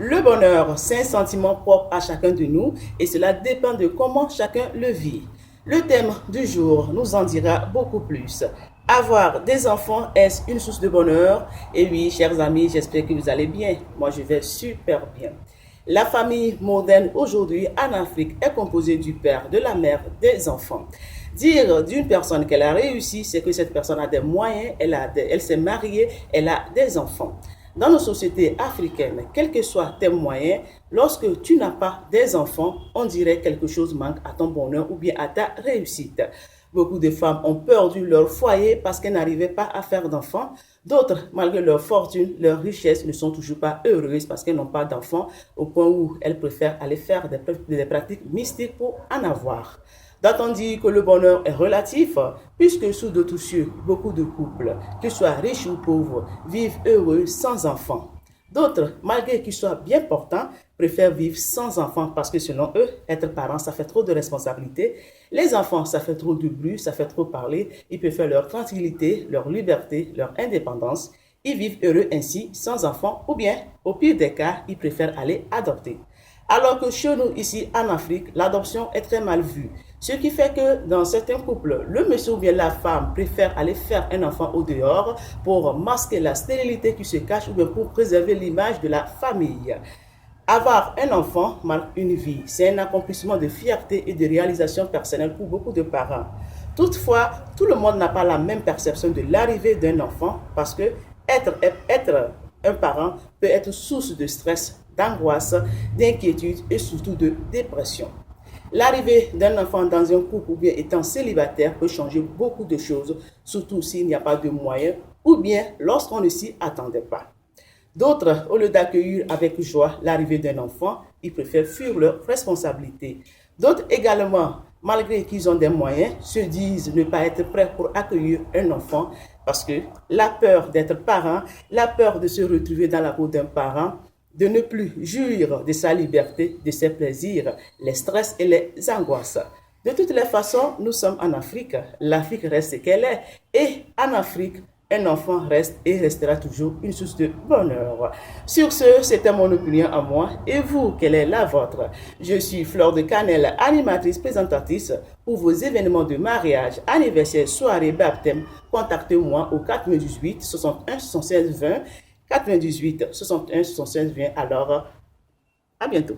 Le bonheur, c'est un sentiment propre à chacun de nous et cela dépend de comment chacun le vit. Le thème du jour nous en dira beaucoup plus. Avoir des enfants, est-ce une source de bonheur? Et oui, chers amis, j'espère que vous allez bien. Moi, je vais super bien. La famille moderne aujourd'hui en Afrique est composée du père, de la mère, des enfants. Dire d'une personne qu'elle a réussi, c'est que cette personne a des moyens, elle s'est mariée, elle a des enfants. Dans nos sociétés africaines, quels que soient tes moyens, lorsque tu n'as pas des enfants, on dirait que quelque chose manque à ton bonheur ou bien à ta réussite. Beaucoup de femmes ont perdu leur foyer parce qu'elles n'arrivaient pas à faire d'enfants. D'autres, malgré leur fortune, leur richesse, ne sont toujours pas heureuses parce qu'elles n'ont pas d'enfants, au point où elles préfèrent aller faire des pratiques mystiques pour en avoir. D'autant dire que le bonheur est relatif, puisque sous d'autres cieux, beaucoup de couples, qu'ils soient riches ou pauvres, vivent heureux sans enfants. D'autres, malgré qu'ils soient bien portants, préfèrent vivre sans enfants parce que selon eux, être parent, ça fait trop de responsabilités. Les enfants, ça fait trop de bruit, ça fait trop parler. Ils préfèrent leur tranquillité, leur liberté, leur indépendance. Ils vivent heureux ainsi, sans enfants, ou bien, au pire des cas, ils préfèrent aller adopter. Alors que chez nous, ici en Afrique, l'adoption est très mal vue. Ce qui fait que dans certains couples, le monsieur ou bien la femme préfère aller faire un enfant au dehors pour masquer la stérilité qui se cache ou bien pour préserver l'image de la famille. Avoir un enfant marque une vie. C'est un accomplissement de fierté et de réalisation personnelle pour beaucoup de parents. Toutefois, tout le monde n'a pas la même perception de l'arrivée d'un enfant parce que être un parent peut être source de stress, d'angoisse, d'inquiétude et surtout de dépression. L'arrivée d'un enfant dans un couple ou bien étant célibataire peut changer beaucoup de choses, surtout s'il n'y a pas de moyens ou bien lorsqu'on ne s'y attendait pas. D'autres, au lieu d'accueillir avec joie l'arrivée d'un enfant, ils préfèrent fuir leurs responsabilités. D'autres également, malgré qu'ils ont des moyens, se disent ne pas être prêts pour accueillir un enfant parce que la peur d'être parent, la peur de se retrouver dans la peau d'un parent, de ne plus jouir de sa liberté, de ses plaisirs, les stress et les angoisses. De toutes les façons, nous sommes en Afrique. L'Afrique reste ce qu'elle est. Et en Afrique, un enfant reste et restera toujours une source de bonheur. Sur ce, c'était mon opinion à moi. Et vous, quelle est la vôtre? Je suis Fleur de Cannelle, animatrice présentatrice pour vos événements de mariage, anniversaire, soirée, baptême. Contactez-moi au 98 61 76 20. 98 61 76 20. Alors, à bientôt.